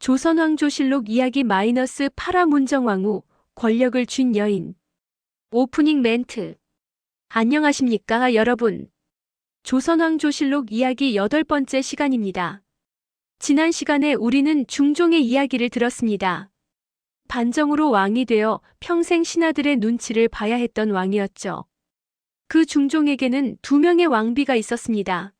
조선왕조실록 이야기 -8화 문정왕후 권력을 쥔 여인. 오프닝 멘트. 안녕하십니까 여러분. 조선왕조실록 이야기 8번째 시간입니다. 지난 시간에 우리는 중종의 이야기를 들었습니다. 반정으로 왕이 되어 평생 신하들의 눈치를 봐야 했던 왕이었죠. 그 중종에게는 2명의 왕비가 있었습니다.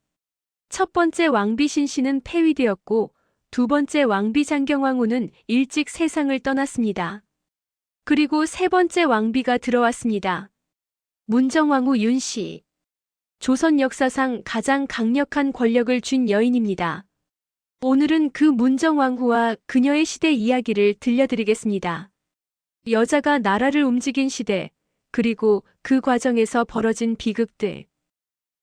첫 번째 왕비 신씨는 폐위되었고 두 번째 왕비 장경왕후는 일찍 세상을 떠났습니다. 그리고 세 번째 왕비가 들어왔습니다. 문정왕후 윤씨. 조선 역사상 가장 강력한 권력을 쥔 여인입니다. 오늘은 그 문정왕후와 그녀의 시대 이야기를 들려드리겠습니다. 여자가 나라를 움직인 시대, 그리고 그 과정에서 벌어진 비극들.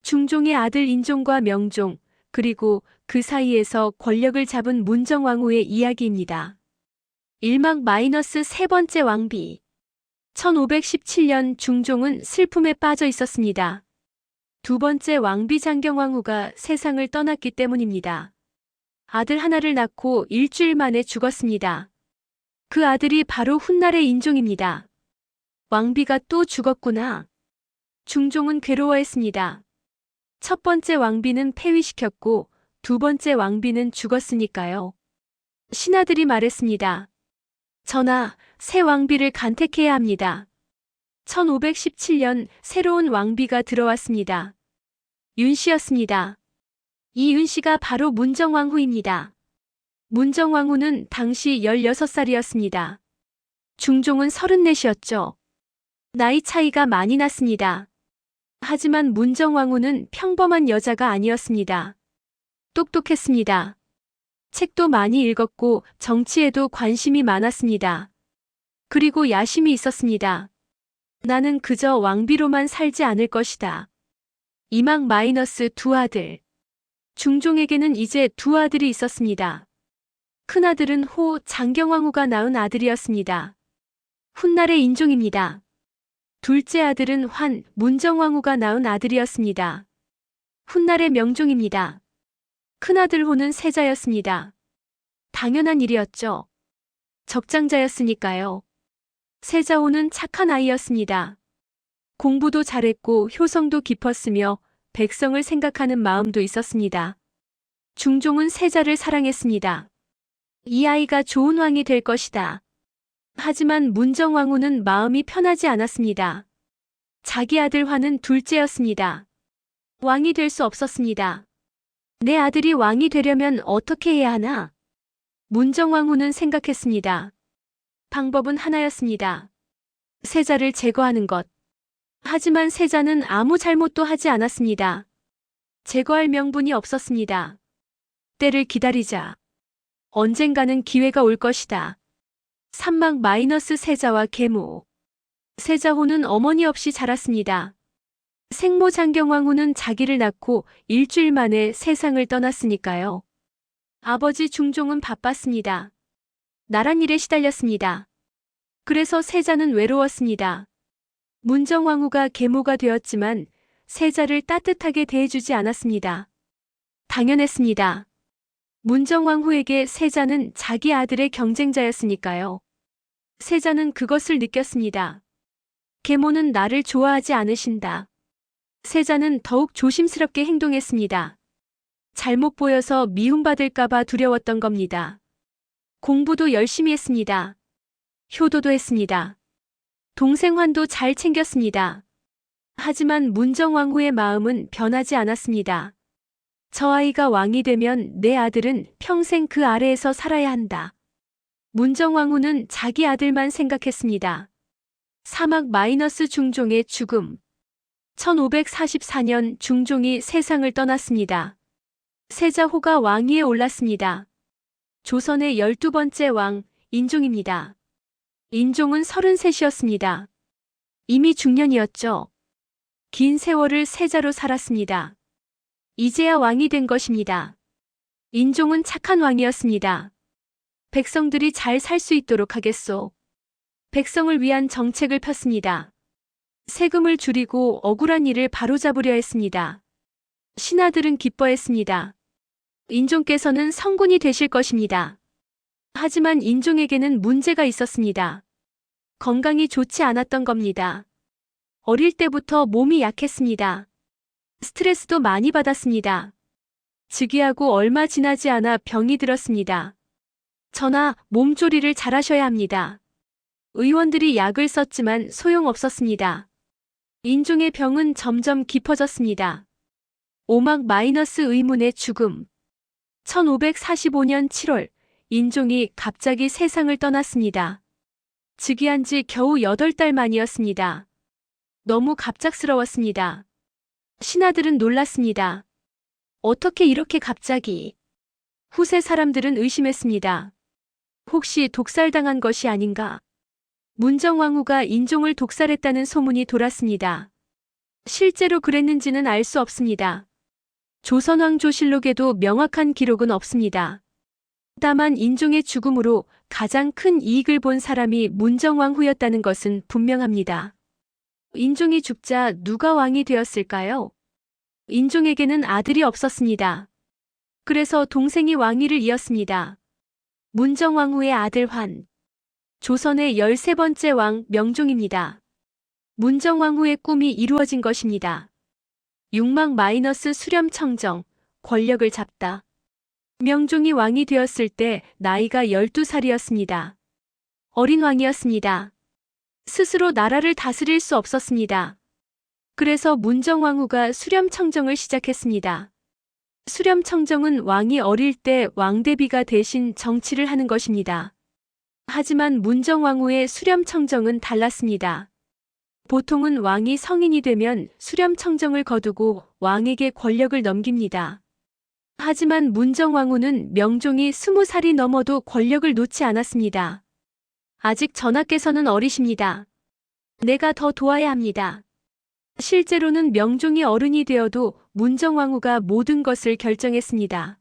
중종의 아들 인종과 명종, 그리고 그 사이에서 권력을 잡은 문정왕후의 이야기입니다. 1막 세 번째 왕비. 1517년 중종은 슬픔에 빠져 있었습니다. 두 번째 왕비 장경왕후가 세상을 떠났기 때문입니다. 아들 하나를 낳고 일주일 만에 죽었습니다. 그 아들이 바로 훗날의 인종입니다. 왕비가 또 죽었구나. 중종은 괴로워했습니다. 첫 번째 왕비는 폐위시켰고 두 번째 왕비는 죽었으니까요. 신하들이 말했습니다. 전하, 새 왕비를 간택해야 합니다. 1517년 새로운 왕비가 들어왔습니다. 윤씨였습니다. 이 윤씨가 바로 문정왕후입니다. 문정왕후는 당시 16살이었습니다. 중종은 34이었죠. 나이 차이가 많이 났습니다. 하지만 문정왕후는 평범한 여자가 아니었습니다. 똑똑했습니다. 책도 많이 읽었고 정치에도 관심이 많았습니다. 그리고 야심이 있었습니다. 나는 그저 왕비로만 살지 않을 것이다. 2막 두 아들. 중종에게는 이제 두 아들이 있었습니다. 큰아들은 호 장경왕후가 낳은 아들이었습니다. 훗날의 인종입니다. 둘째 아들은 환 문정왕후가 낳은 아들이었습니다. 훗날의 명종입니다. 큰아들 호는 세자였습니다. 당연한 일이었죠. 적장자였으니까요. 세자 호는 착한 아이였습니다. 공부도 잘했고 효성도 깊었으며 백성을 생각하는 마음도 있었습니다. 중종은 세자를 사랑했습니다. 이 아이가 좋은 왕이 될 것이다. 하지만 문정왕후는 마음이 편하지 않았습니다. 자기 아들 환은 둘째였습니다. 왕이 될 수 없었습니다. 내 아들이 왕이 되려면 어떻게 해야 하나? 문정왕후는 생각했습니다. 방법은 하나였습니다. 세자를 제거하는 것. 하지만 세자는 아무 잘못도 하지 않았습니다. 제거할 명분이 없었습니다. 때를 기다리자. 언젠가는 기회가 올 것이다. 3막 세자와 계모. 세자호는 어머니 없이 자랐습니다. 생모 장경왕후는 자기를 낳고 일주일 만에 세상을 떠났으니까요. 아버지 중종은 바빴습니다. 나란 일에 시달렸습니다. 그래서 세자는 외로웠습니다. 문정왕후가 계모가 되었지만 세자를 따뜻하게 대해주지 않았습니다. 당연했습니다. 문정왕후에게 세자는 자기 아들의 경쟁자였으니까요. 세자는 그것을 느꼈습니다. 계모는 나를 좋아하지 않으신다. 세자는 더욱 조심스럽게 행동했습니다. 잘못 보여서 미움받을까봐 두려웠던 겁니다. 공부도 열심히 했습니다. 효도도 했습니다. 동생 환도 잘 챙겼습니다. 하지만 문정왕후의 마음은 변하지 않았습니다. 저 아이가 왕이 되면 내 아들은 평생 그 아래에서 살아야 한다. 문정왕후는 자기 아들만 생각했습니다. 4막 중종의 죽음. 1544년 중종이 세상을 떠났습니다. 세자호가 왕위에 올랐습니다. 조선의 12번째 왕, 인종입니다. 인종은 33이었습니다. 이미 중년이었죠. 긴 세월을 세자로 살았습니다. 이제야 왕이 된 것입니다. 인종은 착한 왕이었습니다. 백성들이 잘 살 수 있도록 하겠소. 백성을 위한 정책을 폈습니다. 세금을 줄이고 억울한 일을 바로잡으려 했습니다. 신하들은 기뻐했습니다. 인종께서는 성군이 되실 것입니다. 하지만 인종에게는 문제가 있었습니다. 건강이 좋지 않았던 겁니다. 어릴 때부터 몸이 약했습니다. 스트레스도 많이 받았습니다. 즉위하고 얼마 지나지 않아 병이 들었습니다. 전하, 몸조리를 잘하셔야 합니다. 의원들이 약을 썼지만 소용없었습니다. 인종의 병은 점점 깊어졌습니다. 오막 마이너스 의문의 죽음. 1545년 7월, 인종이 갑자기 세상을 떠났습니다. 즉위한 지 겨우 8달 만이었습니다. 너무 갑작스러웠습니다. 신하들은 놀랐습니다. 어떻게 이렇게 갑자기? 후세 사람들은 의심했습니다. 혹시 독살당한 것이 아닌가? 문정왕후가 인종을 독살했다는 소문이 돌았습니다. 실제로 그랬는지는 알 수 없습니다. 조선왕조실록에도 명확한 기록은 없습니다. 다만 인종의 죽음으로 가장 큰 이익을 본 사람이 문정왕후였다는 것은 분명합니다. 인종이 죽자 누가 왕이 되었을까요? 인종에게는 아들이 없었습니다. 그래서 동생이 왕위를 이었습니다. 문정왕후의 아들 환. 조선의 13번째 왕 명종입니다. 문정왕후의 꿈이 이루어진 것입니다. 육막 마이너스 수렴청정, 권력을 잡다. 명종이 왕이 되었을 때 나이가 12살이었습니다. 어린 왕이었습니다. 스스로 나라를 다스릴 수 없었습니다. 그래서 문정왕후가 수렴청정을 시작했습니다. 수렴청정은 왕이 어릴 때 왕대비가 대신 정치를 하는 것입니다. 하지만 문정왕후의 수렴청정은 달랐습니다. 보통은 왕이 성인이 되면 수렴청정을 거두고 왕에게 권력을 넘깁니다. 하지만 문정왕후는 명종이 20살이 넘어도 권력을 놓지 않았습니다. 아직 전하께서는 어리십니다. 내가 더 도와야 합니다. 실제로는 명종이 어른이 되어도 문정왕후가 모든 것을 결정했습니다.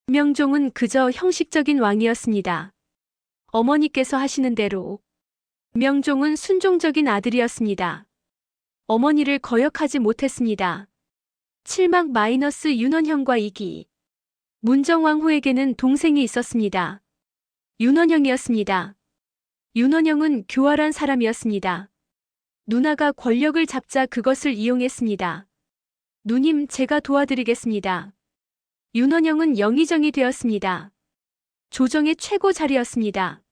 명종은 그저 형식적인 왕이었습니다. 어머니께서 하시는 대로. 명종은 순종적인 아들이었습니다. 어머니를 거역하지 못했습니다. 7막 마이너스 윤원형과 이기. 문정왕후에게는 동생이 있었습니다. 윤원형이었습니다. 윤원형은 교활한 사람이었습니다. 누나가 권력을 잡자 그것을 이용했습니다. 누님, 제가 도와드리겠습니다. 윤원형은 영의정이 되었습니다. 조정의 최고 자리였습니다.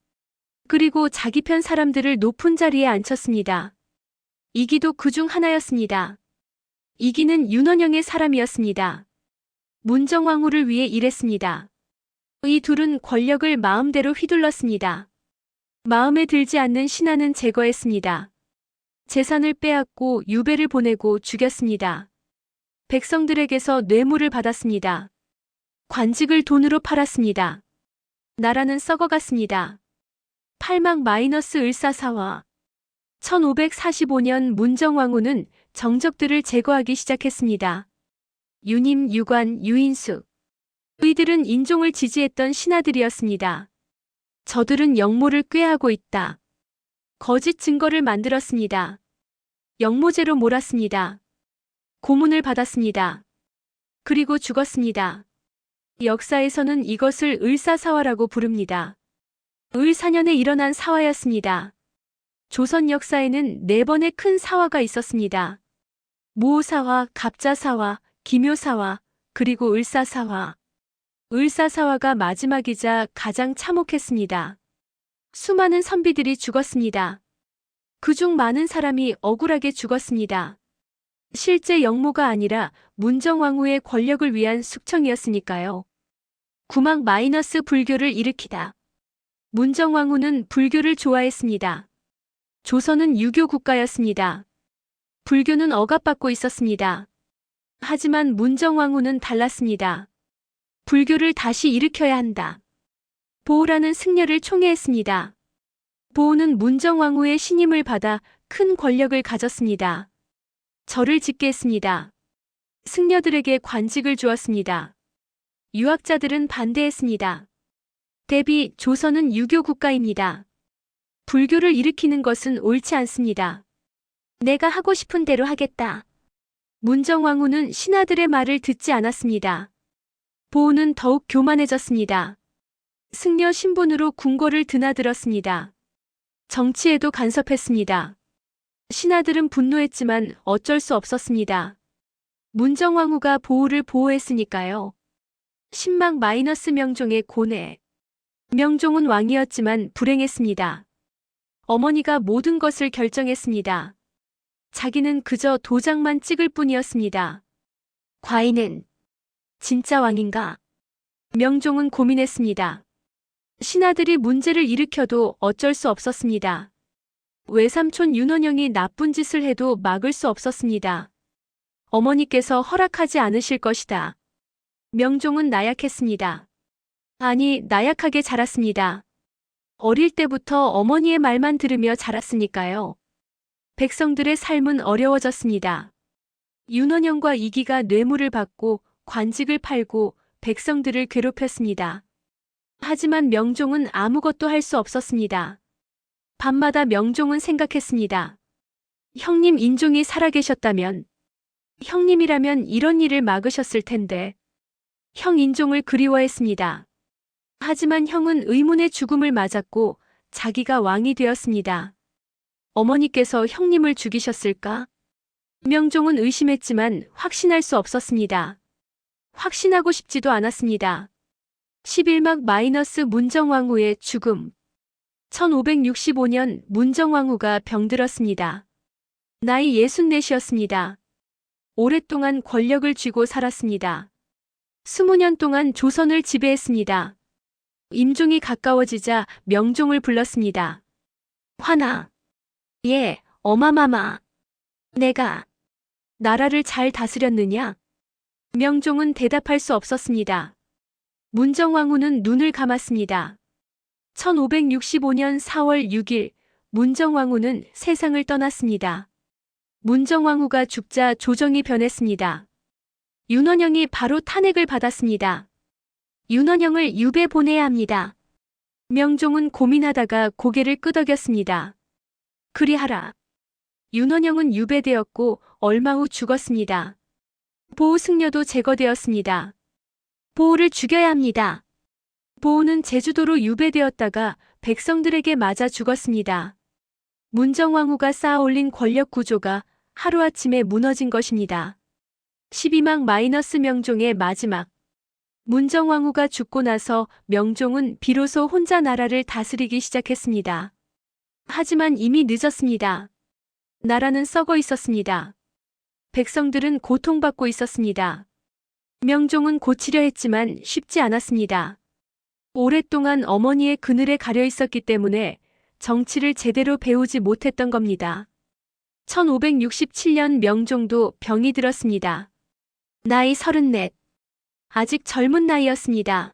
그리고 자기 편 사람들을 높은 자리에 앉혔습니다. 이기도 그중 하나였습니다. 이기는 윤원형의 사람이었습니다. 문정왕후를 위해 일했습니다. 이 둘은 권력을 마음대로 휘둘렀습니다. 마음에 들지 않는 신하는 제거했습니다. 재산을 빼앗고 유배를 보내고 죽였습니다. 백성들에게서 뇌물을 받았습니다. 관직을 돈으로 팔았습니다. 나라는 썩어갔습니다. 8막 마이너스 을사사화. 1545년 문정왕후는 정적들을 제거하기 시작했습니다. 유님, 유관, 유인숙. 이들은 인종을 지지했던 신하들이었습니다. 저들은 역모를 꾀하고 있다. 거짓 증거를 만들었습니다. 역모죄로 몰았습니다. 고문을 받았습니다. 그리고 죽었습니다. 역사에서는 이것을 을사사화라고 부릅니다. 을4년에 일어난 사화였습니다. 조선 역사에는 4번의 큰 사화가 있었습니다. 모사화, 갑자사화, 기묘사화, 그리고 을사사화. 을사사화가 마지막이자 가장 참혹했습니다. 수많은 선비들이 죽었습니다. 그중 많은 사람이 억울하게 죽었습니다. 실제 역모가 아니라 문정왕후의 권력을 위한 숙청이었으니까요. 9막 마이너스 불교를 일으키다. 문정왕후는 불교를 좋아했습니다. 조선은 유교 국가였습니다. 불교는 억압받고 있었습니다. 하지만 문정왕후는 달랐습니다. 불교를 다시 일으켜야 한다. 보호라는 승려를 총애했습니다. 보호는 문정왕후의 신임을 받아 큰 권력을 가졌습니다. 절을 짓게 했습니다. 승려들에게 관직을 주었습니다. 유학자들은 반대했습니다. 대비 조선은 유교 국가입니다. 불교를 일으키는 것은 옳지 않습니다. 내가 하고 싶은 대로 하겠다. 문정왕후는 신하들의 말을 듣지 않았습니다. 보호는 더욱 교만해졌습니다. 승려 신분으로 궁궐을 드나들었습니다. 정치에도 간섭했습니다. 신하들은 분노했지만 어쩔 수 없었습니다. 문정왕후가 보우를 보호했으니까요. 신망 마이너스 명종의 고뇌. 명종은 왕이었지만 불행했습니다. 어머니가 모든 것을 결정했습니다. 자기는 그저 도장만 찍을 뿐이었습니다. 과인은 진짜 왕인가? 명종은 고민했습니다. 신하들이 문제를 일으켜도 어쩔 수 없었습니다. 외삼촌 윤원영이 나쁜 짓을 해도 막을 수 없었습니다. 어머니께서 허락하지 않으실 것이다. 명종은 나약했습니다. 아니, 나약하게 자랐습니다. 어릴 때부터 어머니의 말만 들으며 자랐으니까요. 백성들의 삶은 어려워졌습니다. 윤원영과 이기가 뇌물을 받고 관직을 팔고 백성들을 괴롭혔습니다. 하지만 명종은 아무것도 할 수 없었습니다. 밤마다 명종은 생각했습니다. 형님 인종이 살아계셨다면, 형님이라면 이런 일을 막으셨을 텐데. 형 인종을 그리워했습니다. 하지만 형은 의문의 죽음을 맞았고 자기가 왕이 되었습니다. 어머니께서 형님을 죽이셨을까? 명종은 의심했지만 확신할 수 없었습니다. 확신하고 싶지도 않았습니다. 11막 마이너스 문정왕후의 죽음. 1565년 문정왕후가 병들었습니다. 나이 64이었습니다. 오랫동안 권력을 쥐고 살았습니다. 20년 동안 조선을 지배했습니다. 임종이 가까워지자 명종을 불렀습니다. 환하. 예, 어마마마. 내가 나라를 잘 다스렸느냐? 명종은 대답할 수 없었습니다. 문정왕후는 눈을 감았습니다. 1565년 4월 6일 문정왕후는 세상을 떠났습니다. 문정왕후가 죽자 조정이 변했습니다. 윤원영이 바로 탄핵을 받았습니다. 윤원영을 유배 보내야 합니다. 명종은 고민하다가 고개를 끄덕였습니다. 그리하라. 윤원영은 유배되었고 얼마 후 죽었습니다. 보우 승려도 제거되었습니다. 보우를 죽여야 합니다. 보우는 제주도로 유배되었다가 백성들에게 맞아 죽었습니다. 문정왕후가 쌓아올린 권력 구조가 하루아침에 무너진 것입니다. 12막 마이너스 명종의 마지막. 문정왕후가 죽고 나서 명종은 비로소 혼자 나라를 다스리기 시작했습니다. 하지만 이미 늦었습니다. 나라는 썩어 있었습니다. 백성들은 고통받고 있었습니다. 명종은 고치려 했지만 쉽지 않았습니다. 오랫동안 어머니의 그늘에 가려 있었기 때문에 정치를 제대로 배우지 못했던 겁니다. 1567년 명종도 병이 들었습니다. 나이 34. 아직 젊은 나이였습니다.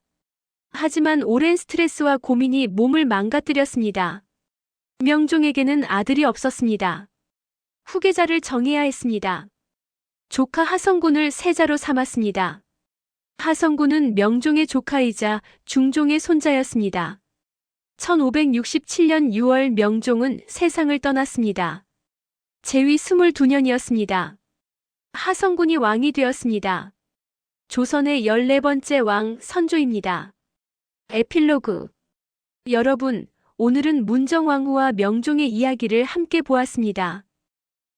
하지만 오랜 스트레스와 고민이 몸을 망가뜨렸습니다. 명종에게는 아들이 없었습니다. 후계자를 정해야 했습니다. 조카 하성군을 세자로 삼았습니다. 하성군은 명종의 조카이자 중종의 손자였습니다. 1567년 6월 명종은 세상을 떠났습니다. 재위 22년이었습니다. 하성군이 왕이 되었습니다. 조선의 14번째 왕 선조입니다. 에필로그. 여러분, 오늘은 문정왕후와 명종의 이야기를 함께 보았습니다.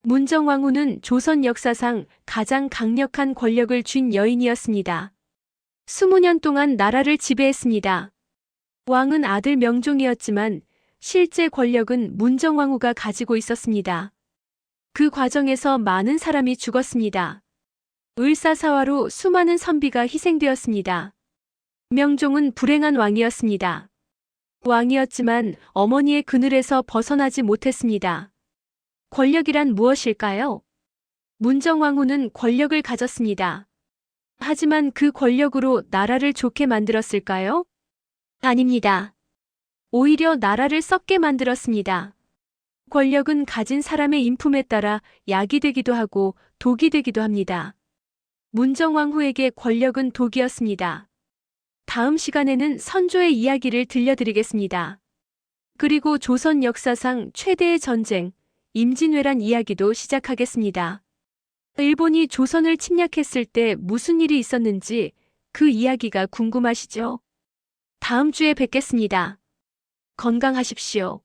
문정왕후는 조선 역사상 가장 강력한 권력을 쥔 여인이었습니다. 20년 동안 나라를 지배했습니다. 왕은 아들 명종이었지만 실제 권력은 문정왕후가 가지고 있었습니다. 그 과정에서 많은 사람이 죽었습니다. 을사사화로 수많은 선비가 희생되었습니다. 명종은 불행한 왕이었습니다. 왕이었지만 어머니의 그늘에서 벗어나지 못했습니다. 권력이란 무엇일까요? 문정왕후는 권력을 가졌습니다. 하지만 그 권력으로 나라를 좋게 만들었을까요? 아닙니다. 오히려 나라를 썩게 만들었습니다. 권력은 가진 사람의 인품에 따라 약이 되기도 하고 독이 되기도 합니다. 문정왕후에게 권력은 독이었습니다. 다음 시간에는 선조의 이야기를 들려드리겠습니다. 그리고 조선 역사상 최대의 전쟁, 임진왜란 이야기도 시작하겠습니다. 일본이 조선을 침략했을 때 무슨 일이 있었는지 그 이야기가 궁금하시죠? 다음 주에 뵙겠습니다. 건강하십시오.